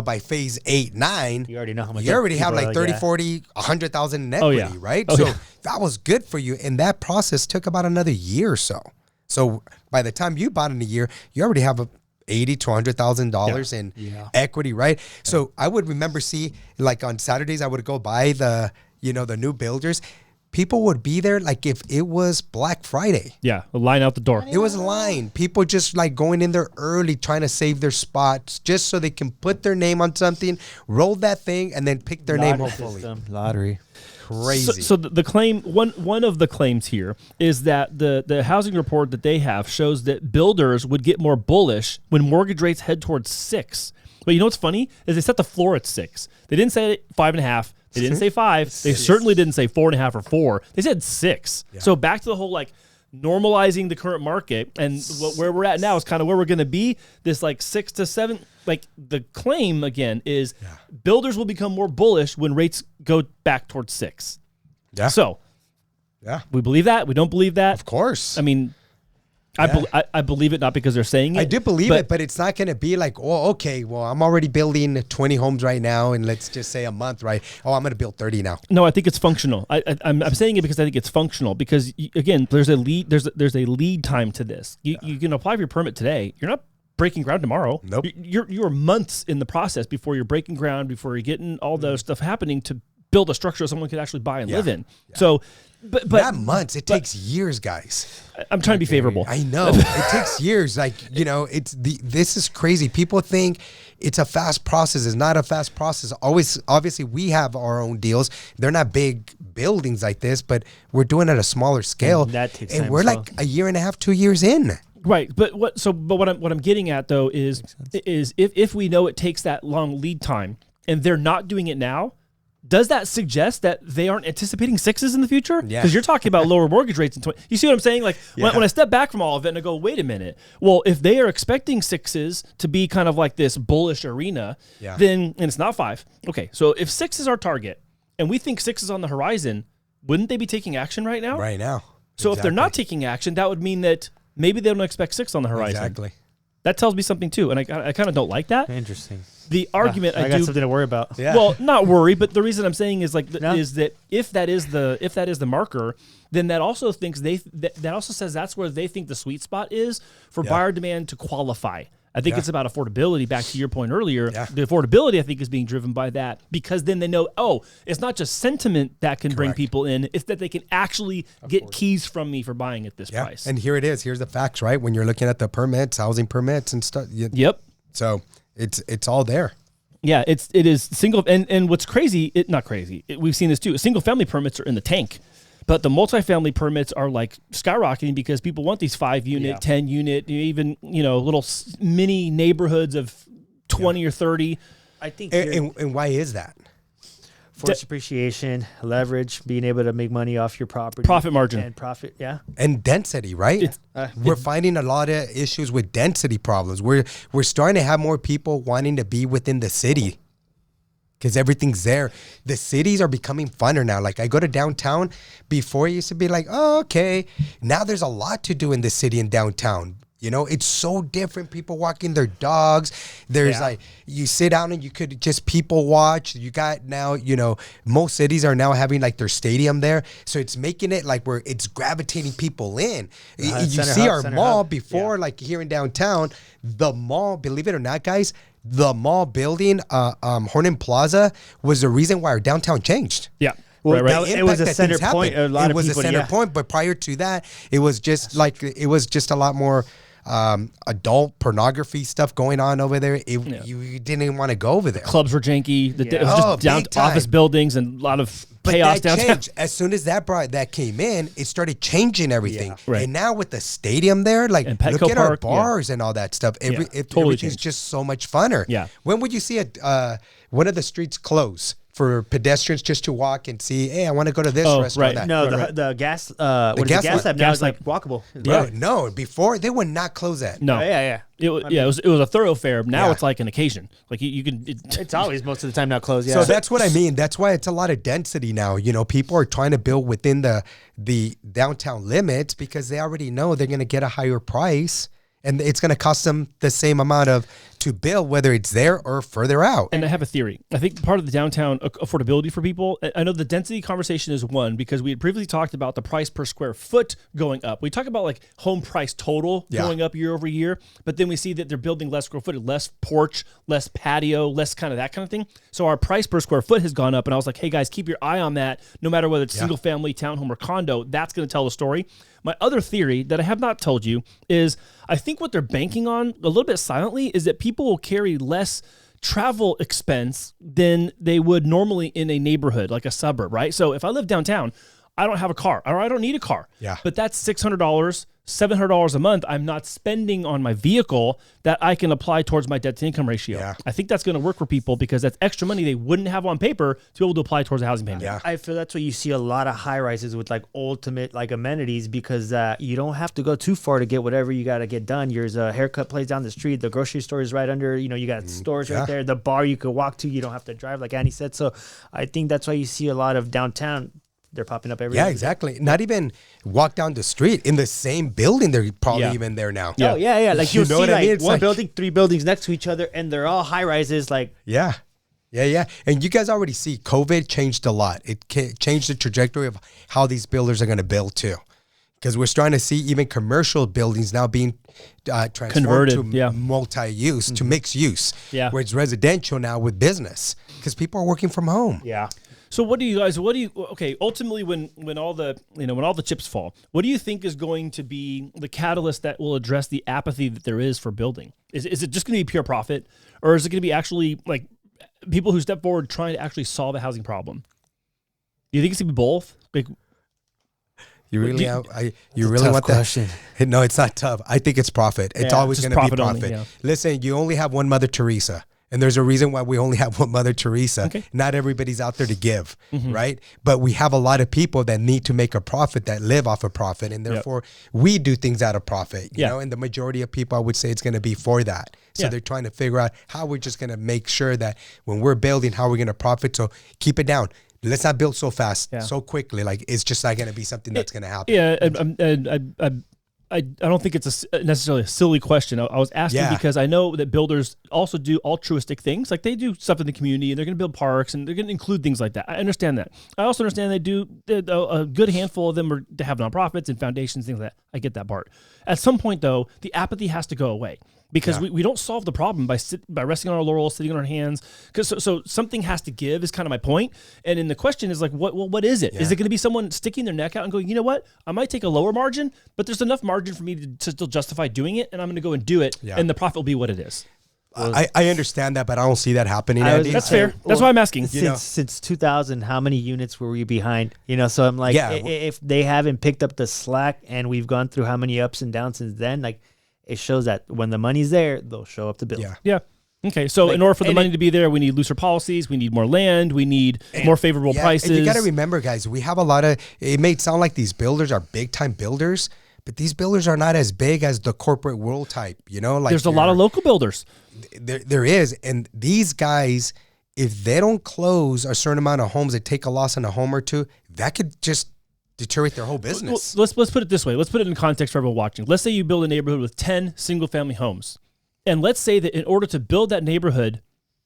by phase 8, 9, you already know how much. You already have 30, 40, 100,000 in equity, right? So that was good for you. And that process took about another year or so. So by the time you bought in a year, you already have $80,000 to $100,000 in equity, right? So I would remember on Saturdays, I would go by the new builders. people would be there like if it was Black Friday. Yeah, a line out the door. It was a line. People just like going in there early, trying to save their spots just so they can put their name on something, roll that thing, and then pick their name, hopefully. Lottery. Crazy. So the claim, one of the claims here is that the housing report that they have shows that builders would get more bullish when mortgage rates head towards 6. But you know what's funny is they set the floor at 6. They didn't say 5.5. They didn't say 5. They certainly didn't say 4.5 or 4. They said 6. Yeah. So back to the whole like normalizing the current market, and where we're at now is kind of where we're going to be. This like 6 to 7. Like the claim again is builders will become more bullish when rates go back towards 6. Yeah. So we believe that. We don't believe that. Of course. I mean, I believe it not because they're saying it. I do believe it, but it's not going to be like, oh, okay, well, I'm already building 20 homes right now, and let's just say a month, right? Oh, I'm going to build 30 now. No, I think it's functional. I'm saying it because I think it's functional because again, there's a lead time to this. You can apply for your permit today. You're not breaking ground tomorrow. Nope. You're months in the process before you're breaking ground, before you're getting all the stuff happening to build a structure someone could actually buy and live in. Yeah. So, but not months. It takes years, guys. I'm trying to be favorable. I know it takes years. Like, you know, this is crazy. People think it's a fast process. It's not a fast process. Obviously, we have our own deals. They're not big buildings like this, but we're doing it at a smaller scale. And that takes and time we're like a year and a half, 2 years in. Right, but what I'm getting at though is if we know it takes that long lead time and they're not doing it now, does that suggest that they aren't anticipating 6s in the future? Yeah. Because you're talking about lower mortgage rates in 20. You see what I'm saying? Like when I step back from all of it and I go, wait a minute. Well, if they are expecting 6s to be kind of like this bullish arena, then and it's not 5. Okay, so if 6 is our target and we think 6 is on the horizon, wouldn't they be taking action right now? Right now. So if they're not taking action, that would mean that maybe they don't expect 6 on the horizon. Exactly. That tells me something too, and I kind of don't like that. Interesting. The argument I got something to worry about. Yeah. Well, not worry, but the reason I'm saying is like is that if that is the marker, then that also thinks that also says that's where they think the sweet spot is for buyer demand to qualify. I think it's about affordability. Back to your point earlier, the affordability I think is being driven by that because then they know, oh, it's not just sentiment that can bring people in; it's that they can actually get keys from me for buying at this price. And here it is. Here's the facts, right? When you're looking at the permits, housing permits, and stuff. Yep. So it's all there. Yeah, it is single and what's crazy, not crazy. We've seen this too. Single family permits are in the tank. But the multifamily permits are like skyrocketing because people want these 5-unit, 10-unit, even little mini neighborhoods of 20 or 30. I think. And why is that? Forced appreciation, leverage, being able to make money off your property, profit margin, and profit. Yeah, and density, right? We're finding a lot of issues with density problems. We're starting to have more people wanting to be within the city. Because everything's there. The cities are becoming funner now. Like I go to downtown. Before it used to be like, oh, okay. Now there's a lot to do in the city and downtown. You know, it's so different. People walking their dogs. There's like, you sit down and you could just people watch. You got now, most cities are now having like their stadium there. So it's making it like where it's gravitating people in. You see our mall before, like here in downtown, the mall, believe it or not, guys, the mall building, Horton Plaza, was the reason why our downtown changed. Yeah. Well, right. It was a center point. A lot of people. It was a center point, but prior to that, it was just a lot more adult pornography stuff going on over there. You didn't even want to go over there. Clubs were janky. It was just down office buildings and a lot of chaos downtown. Changed. As soon as that came in, it started changing everything. Yeah. Right. And now with the stadium there, like look at our bars and all that stuff. Everything's just so much funner. Yeah. When would you see one of the streets close for pedestrians just to walk and see, hey, I want to go to this restaurant. Right. No, the gas lab now is like walkable. Right. No, before they would not close that. No. It was a thoroughfare. Now it's like an occasion. Like you can. It's always most of the time not closed. Yeah. So that's what I mean. That's why it's a lot of density now. People are trying to build within the downtown limits because they already know they're going to get a higher price. and it's going to cost them the same amount to build, whether it's there or further out. And I have a theory. I think part of the downtown affordability for people, I know the density conversation is one, because we had previously talked about the price per square foot going up. We talk about like home price total going up year over year, but then we see that they're building less square footage, less porch, less patio, less kind of that kind of thing. So our price per square foot has gone up, and I was like, hey guys, keep your eye on that. No matter whether it's single family, townhome, or condo, that's going to tell the story. My other theory that I have not told you is I think what they're banking on a little bit silently is that people will carry less travel expense than they would normally in a neighborhood, like a suburb, right? So if I live downtown, I don't have a car, or I don't need a car. Yeah. But that's $600, $700 a month I'm not spending on my vehicle that I can apply towards my debt to income ratio. Yeah. I think that's going to work for people because that's extra money they wouldn't have on paper to be able to apply towards a housing payment. Yeah. I feel that's why you see a lot of high rises with like ultimate like amenities, because you don't have to go too far to get whatever you got to get done. There's a haircut place down the street. The grocery store is right under, you got stores right there. The bar you could walk to, you don't have to drive like Andy said. So I think that's why you see a lot of downtown. They're popping up everywhere. Yeah, exactly. Not even walk down the street in the same building. They're probably even there now. Yeah. Oh, yeah. Like you'll see what I mean? like one building, 3 buildings next to each other, and they're all high rises. Like Yeah. And you guys already see COVID changed a lot. It changed the trajectory of how these builders are going to build too. Because we're starting to see even commercial buildings now being transformed converted to multi-use, to mixed use. Yeah. Where it's residential now with business because people are working from home. yeah. So ultimately when all the chips fall, what do you think is going to be the catalyst that will address the apathy that there is for building? Is it just going to be pure profit, or is it going to be actually like people who step forward trying to actually solve a housing problem? Do you think it's going to be both? Like, You really want question. that? No, it's not tough. I think it's profit. It's always going to be profit. Only, yeah. Listen, you only have one Mother Teresa. And there's a reason why we only have one Mother Teresa. Okay. Not everybody's out there to give, right? But we have a lot of people that need to make a profit, that live off a profit. And therefore, we do things out of profit, you know? And the majority of people, I would say, it's going to be for that. So they're trying to figure out how we're just going to make sure that when we're building, how we're going to profit. So keep it down. Let's not build so fast, so quickly. Like, it's just not going to be something that's going to happen. Yeah, I don't think it's necessarily a silly question. I was asking because I know that builders also do altruistic things. Like they do stuff in the community, and they're going to build parks, and they're going to include things like that. I understand that. I also understand they do a good handful of them are to have nonprofits and foundations, things like that. I get that part. At some point, though, the apathy has to go away. Because we don't solve the problem by resting on our laurels, sitting on our hands. Because so something has to give is kind of my point. And then the question is like, what is it? Yeah. Is it going to be someone sticking their neck out and going, you know what? I might take a lower margin, but there's enough margin for me to still justify doing it, and I'm going to go and do it, and the profit will be what it is. I understand that, but I don't see that happening. That's fair. That's why I'm asking. Since 2000, how many units were we behind? So I'm like, if they haven't picked up the slack, and we've gone through how many ups and downs since then, like. It shows that when the money's there, they'll show up to build. Yeah. Okay. So in order for the money to be there, we need looser policies. We need more land. We need more favorable prices. And you got to remember, guys, we have a lot of, it may sound like these builders are big time builders, but these builders are not as big as the corporate world type, Like there's a lot of local builders. There is. And these guys, if they don't close a certain amount of homes, they take a loss on a home or two, that could just deteriorate their whole business. Well, let's put it this way. Let's put it in context for everyone watching. Let's say you build a neighborhood with 10 single-family homes. And let's say that in order to build that neighborhood,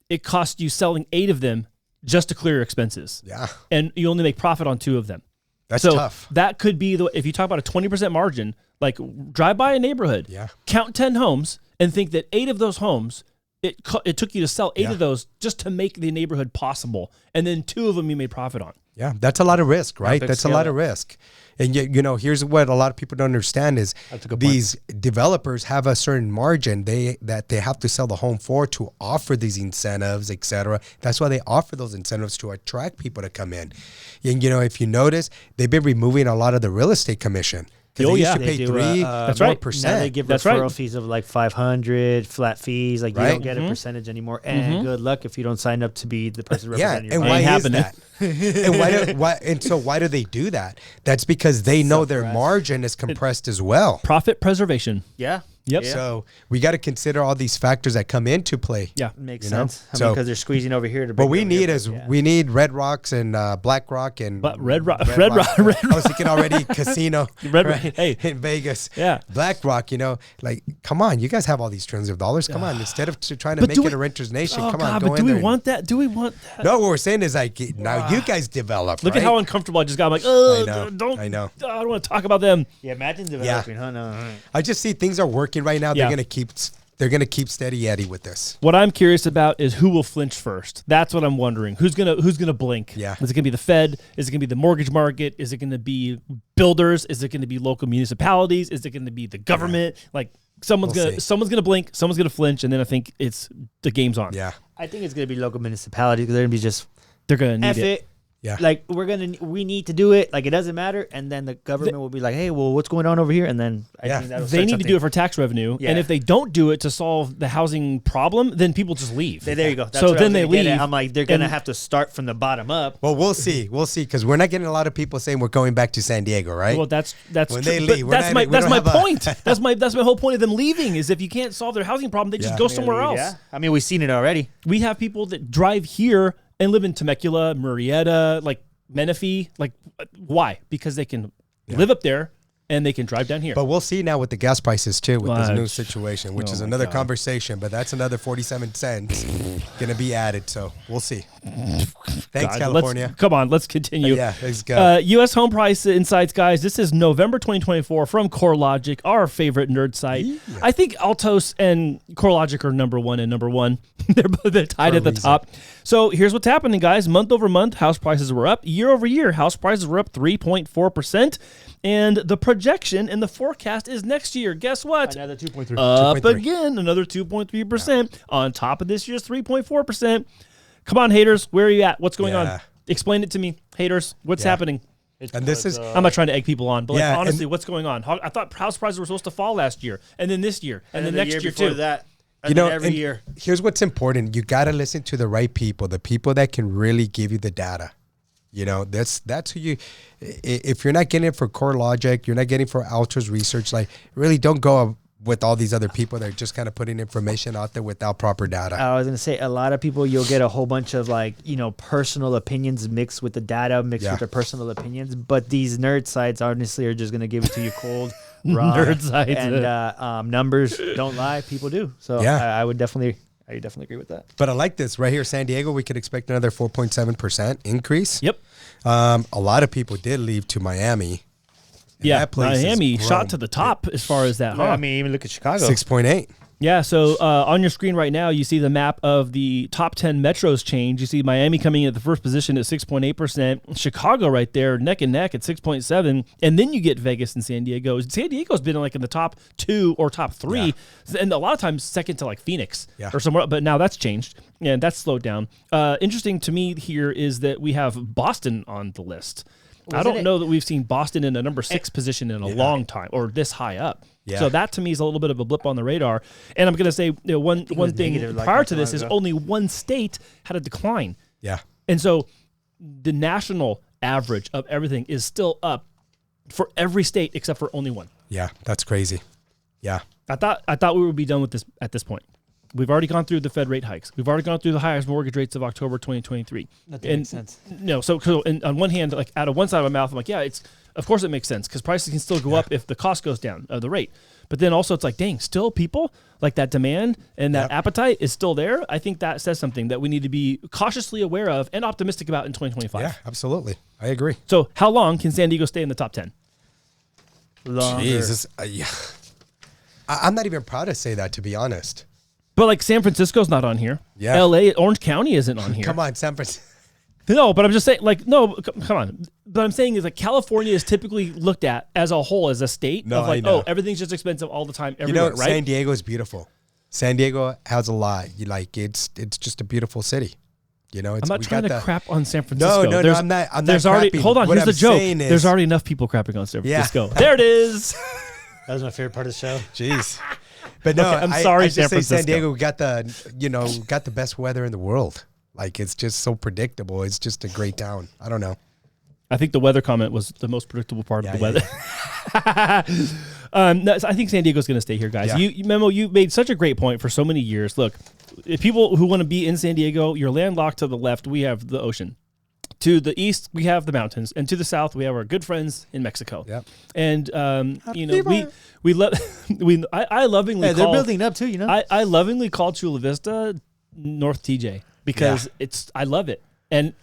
it costs you selling 8 of them just to clear your expenses. Yeah. And you only make profit on 2 of them. That's tough. That could be, if you talk about a 20% margin, like drive by a neighborhood, count 10 homes, and think that 8 of those homes, it took you to sell 8 of those just to make the neighborhood possible. And then 2 of them you made profit on. Yeah, that's a lot of risk, right? That's a lot of risk. And here's what a lot of people don't understand is these developers have a certain margin that they have to sell the home for to offer these incentives, et cetera. That's why they offer those incentives to attract people to come in. And, if you notice, they've been removing a lot of the real estate commission. They used to pay 3% that's right. Now they give referral fees of like $500, flat fees. Like you don't get a percentage anymore. And good luck if you don't sign up to be the person representing your money. And why is that? And so why do they do that? That's because they know their margin is compressed as well. Profit preservation. Yeah. Yep. So we got to consider all these factors that come into play. Yeah. Makes You know? sense. I mean, because they're squeezing over here to. What bring we it over here, need is yeah. we need Red Rocks and Black Rock and But Red Rock. I was thinking already casino Red Rock. Hey. in Vegas. Yeah. Black Rock, like, come on, you guys have all these trillions of dollars. Come on, instead of trying to But make do it a we- renter's nation, Oh, come God, on, go but in do we there. want that? Do we want that? No, what we're saying is like, now you guys develop. Look right? at how uncomfortable I just got. I'm like, oh, I know. I don't want to talk about them. Yeah, imagine developing, huh? No. I just see things are working right now. Yeah. They're gonna keep steady Eddie with this. What I'm curious about is who will flinch first. That's what I'm wondering. Who's gonna blink? Yeah. Is it gonna be the Fed? Is it gonna be the mortgage market? Is it gonna be builders? Is it gonna be local municipalities? Is it gonna be the government? Like someone's We'll see. gonna blink, someone's gonna flinch, and then I think it's the game's on. Yeah, I think it's gonna be local municipalities because they're gonna be just They're gonna need F it. it. yeah. Like we need to do it. Like it doesn't matter, and then the government will be like, "Hey, well, what's going on over here?" And then I Yeah. think that'll They need to do it for tax revenue, Yeah. and if they don't do it to solve the housing problem, then people just leave. There you go. That's So what I then was they gonna get at. leave, I'm like, they're gonna and- have to start from the bottom up. Well, we'll see, because we're not getting a lot of people saying we're going back to San Diego, right? Well, that's When true. they But leave, we're that's not- my we that's don't my have a- point. That's my whole point of them leaving is if you can't solve their housing problem, they just Yeah. go somewhere else. Yeah, I mean, we've seen it already. We have people that drive here and live in Temecula, Murrieta, like Menifee. Like, why? Because they can live up there and they can drive down here. But we'll see now with the gas prices too, with this Well, new situation, which oh is my another God. conversation. But that's another 47 cents going to be added. So we'll see. Thanks, God, California. Come on, let's continue. Yeah, let's go. U.S. home price insights, guys. This is November 2024 from CoreLogic, our favorite nerd site. Yeah. I think Altos and CoreLogic are number one and number one. They're tied For at the a reason. top. So here's what's happening, guys. Month over month, house prices were up. Year over year, house prices were up 3.4%. And the projection and the forecast is next year. Guess what? Another 2.3. Up 2.3. again, another 2.3% on top of this year's 3.4%. Come on, haters. Where are you at? What's going Yeah. on? Explain it to me, haters. What's Yeah. happening? And this is I'm not trying to egg people on, but like, Yeah, honestly, what's going on? I thought house prices were supposed to fall last year, and then this year, and then the next year year before too. that. And you know, then every and year. here's what's important. You got to listen to the right people, the people that can really give you the data. You know, that's who you, if you're not getting it for CoreLogic, you're not getting it for Altos Research, like really don't go with all these other people that are just kind of putting information out there without proper data. I was gonna say a lot of people you'll get a whole bunch of like personal opinions mixed with the data mixed Yeah. with their personal opinions, but these nerd sites honestly are just gonna give it to you cold, raw, Nerd sites, and numbers don't lie. People do. So Yeah. I would definitely agree with that. But I like this right here, San Diego. We could expect another 4.7% increase. Yep. A lot of people did leave to Miami. And Yeah, that place has Miami grown shot to the top as far as that, huh? I mean, even look at Chicago. 6.8. Yeah, so on your screen right now, you see the map of the top 10 metros change. You see Miami coming in at the first position at 6.8%. Chicago right there, neck and neck at 6.7%. And then you get Vegas and San Diego. San Diego's been like in the top 2 or top 3. And a lot of times second to like Phoenix or somewhere. But now that's changed. And that's slowed down. Interesting to me here is that we have Boston on the list. I don't know that we've seen Boston in a number 6 position in a long time or this high up. Yeah. So that to me is a little bit of a blip on the radar. And I'm going to say one thing negative like prior not to too this long is ago. only one state had a decline. Yeah. And so the national average of everything is still up for every state except for only one. Yeah. That's crazy. Yeah. I thought we would be done with this at this point. We've already gone through the Fed rate hikes. We've already gone through the highest mortgage rates of October 2023. That makes sense. No, so and on one hand, like out of one side of my mouth, I'm like, yeah, of course it makes sense because prices can still go up if the cost goes down, the rate. But then also it's like, dang, still people like that demand and that appetite is still there. I think that says something that we need to be cautiously aware of and optimistic about in 2025. Yeah, absolutely. I agree. So how long can San Diego stay in the top 10? Longer. Jesus. Yeah. I'm not even proud to say that, to be honest. But like San Francisco's not on here. Yeah. LA, Orange County isn't on here. Come on, San Francisco. No, but I'm just saying, like, no, come on. But I'm saying is like California is typically looked at as a whole, as a state No, of like, I know. oh, everything's just expensive all the time, You everywhere, know, right? San Diego is beautiful. San Diego has a lot. It's just a beautiful city. You know, I'm not trying to crap on San Francisco. No, There's- I'm not There's already crapping. hold on. What Here's I'm the joke. saying is- There's already enough people crapping on San Yeah. Francisco. There it is. That was my favorite part of the show. Jeez. But no, Okay, I'm sorry, I just San say San Francisco. Diego got the best weather in the world. Like, it's just so predictable. It's just a great town. I don't know. I think the weather comment was the most predictable part of the weather. No, I think San Diego's going to stay here, guys. Yeah. Memo, you made such a great point for so many years. Look, if people who want to be in San Diego, you're landlocked to the left. We have the ocean. To the east, we have the mountains, and to the south, we have our good friends in Mexico. Yep. And we love I lovingly they're building up too. You know, I lovingly call Chula Vista North TJ because I love it. And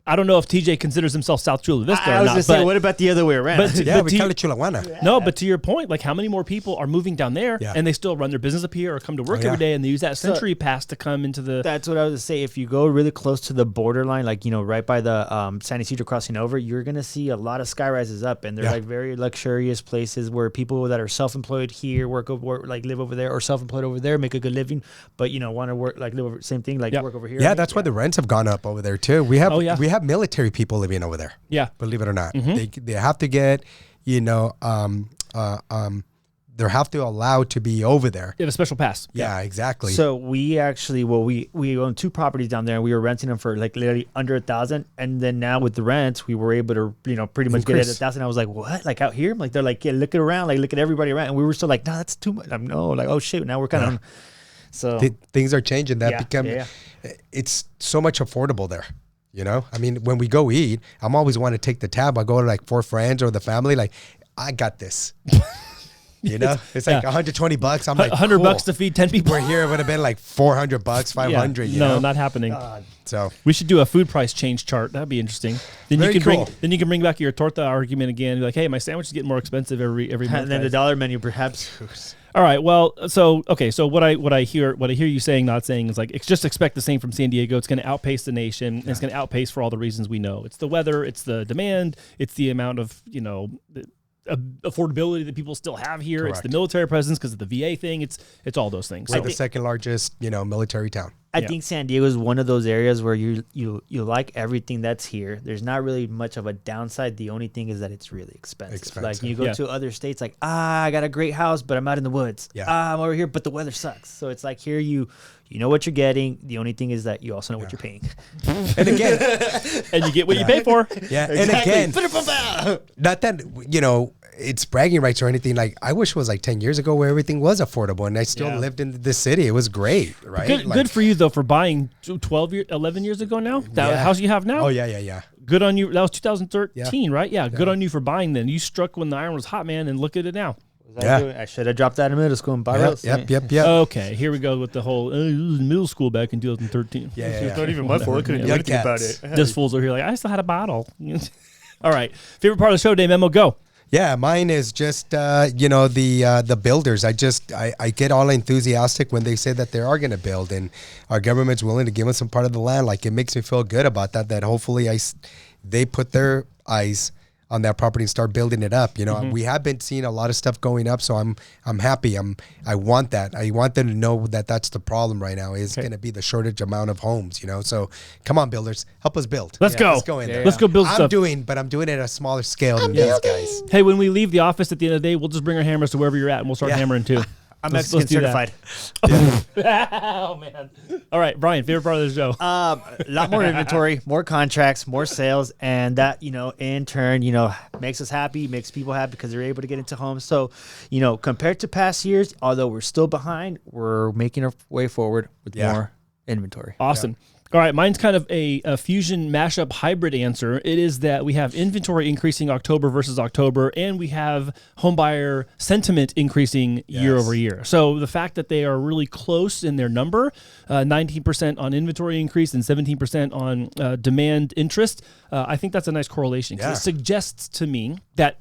I don't know if TJ considers himself South Chula Vista I or was not. just saying, what about the other way around? But we call it Chulawana. No, but to your point, like how many more people are moving down there and they still run their business up here or come to work every day and they use that Century Pass to come into the... That's what I was going to say. If you go really close to the borderline, like, right by the San Isidro crossing over, you're going to see a lot of sky rises up, and they're like very luxurious places where people that are self-employed here live over there, or self-employed over there, make a good living, but, want to work, like live over, same thing, like work over here. Yeah, that's why the rents have gone up over there too. We have military people living over there. Yeah. Believe it or not. They have to get, they have to allow to be over there. You have a special pass. Yeah, exactly. So we actually, we own 2 properties down there, and we were renting them for like literally under $1,000. And then now with the rents, we were able to, pretty much get it at $1,000. I was like, what? Like out here? Like, they're like, yeah, look around, like look at everybody around. And we were still like, no, that's too much. Like, oh shit. Now we're kind of, so things are changing. It's so much affordable there. I mean, when we go eat, I'm always want to take the tab. I go to like 4 friends or the family. Like, I got this. It's like $120. I'm like, $100 to feed 10 people. We're here. It would have been like $400, $500. No, not happening. So we should do a food price change chart. That'd be interesting. Then you can bring back your torta argument again. And be like, hey, my sandwich is getting more expensive every month. And then the dollar menu, perhaps. All right. Well, so what I hear you saying, not saying, is like just expect the same from San Diego. It's going to outpace the nation. And it's going to outpace for all the reasons we know. It's the weather. It's the demand. It's the amount of affordability that people still have here. Correct. It's the military presence because of the VA thing. It's all those things. We're the second largest military town. I think San Diego is one of those areas where you like everything that's here. There's not really much of a downside. The only thing is that it's really expensive. Like you go to other states, like I got a great house, but I'm out in the woods. I'm over here, but the weather sucks. So it's like here you know what you're getting. The only thing is that you also know what you're paying. And again, and you get what you pay for. Yeah, exactly. And again, not that it's bragging rights or anything. Like I wish it was like 10 years ago where everything was affordable and I still lived in this city. It was great, right? Good for you though for buying 11 years ago now. That house you have now. Oh yeah. Good on you. That was 2013, right? Yeah. Good on you for buying then. You struck when the iron was hot, man, and look at it now. I should have dropped that in middle school and bought it. Yep. Okay, here we go with the whole middle school back in 2013. Yeah. It's not even my fault. I couldn't do anything about it. This fool's over here like, I still had a bottle. All right. Favorite part of the show today, Memo, go. Yeah, mine is just the builders. I get all enthusiastic when they say that they are going to build and our government's willing to give us some part of the land. Like it makes me feel good about that. That hopefully they put their eyes on that property and start building it up. We have been seeing a lot of stuff going up, so I'm happy. I want that. I want them to know that that's the problem right now is going to be the shortage amount of homes. So come on, builders, help us build. Let's go. Let's go in there. Let's go build stuff. I'm doing it at a smaller scale than these guys. Hey, when we leave the office at the end of the day, we'll just bring our hammers to wherever you're at, and we'll start hammering too. I'm Mexican certified. Oh man! All right, Brian, favorite part of the show? A lot more inventory, more contracts, more sales, and that in turn makes us happy, makes people happy because they're able to get into homes. So compared to past years, although we're still behind, we're making our way forward with more inventory. Awesome. Yeah. All right, mine's kind of a fusion mashup hybrid answer. It is that we have inventory increasing October versus October, and we have homebuyer sentiment increasing year over year. So the fact that they are really close in their number, 19% on inventory increase and 17% on demand interest, I think that's a nice correlation. It suggests to me that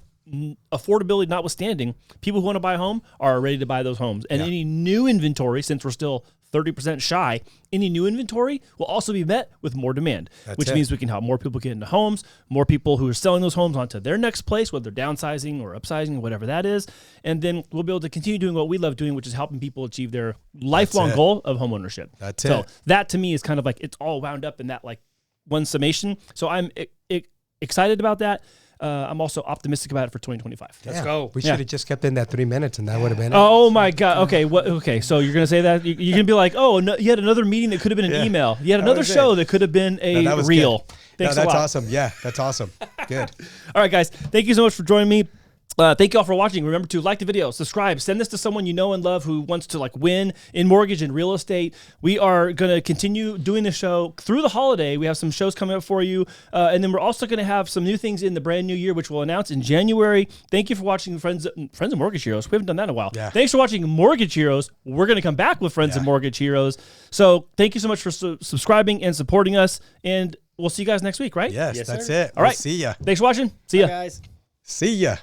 affordability notwithstanding, people who want to buy a home are ready to buy those homes. And any new inventory, since we're still 30% shy, any new inventory will also be met with more demand, which means we can help more people get into homes, more people who are selling those homes onto their next place, whether they're downsizing or upsizing, whatever that is. And then we'll be able to continue doing what we love doing, which is helping people achieve their lifelong goal of homeownership. So that to me is kind of like, it's all wound up in that like one summation. So I'm excited about that. I'm also optimistic about it for 2025. Let's go. We should have just kept in that 3 minutes, and that would have been it. Oh my God. Okay. Okay. So you're gonna say that you're gonna be like, oh, no, you had another meeting that could have been an email. You had another show that could have been a reel. Thanks a lot. Awesome. Yeah, that's awesome. Good. All right, guys. Thank you so much for joining me. Thank you all for watching. Remember to like the video, subscribe, send this to someone you know and love who wants to win in mortgage and real estate. We are going to continue doing the show through the holiday. We have some shows coming up for you. And then we're also going to have some new things in the brand new year, which we'll announce in January. Thank you for watching Friends of Mortgage Heroes. We haven't done that in a while. Yeah. Thanks for watching Mortgage Heroes. We're going to come back with Friends of Mortgage Heroes. So thank you so much for subscribing and supporting us. And we'll see you guys next week, right? Yes, that's sir. it. All right. We'll see ya. Thanks for watching. See ya. Bye, guys. See ya.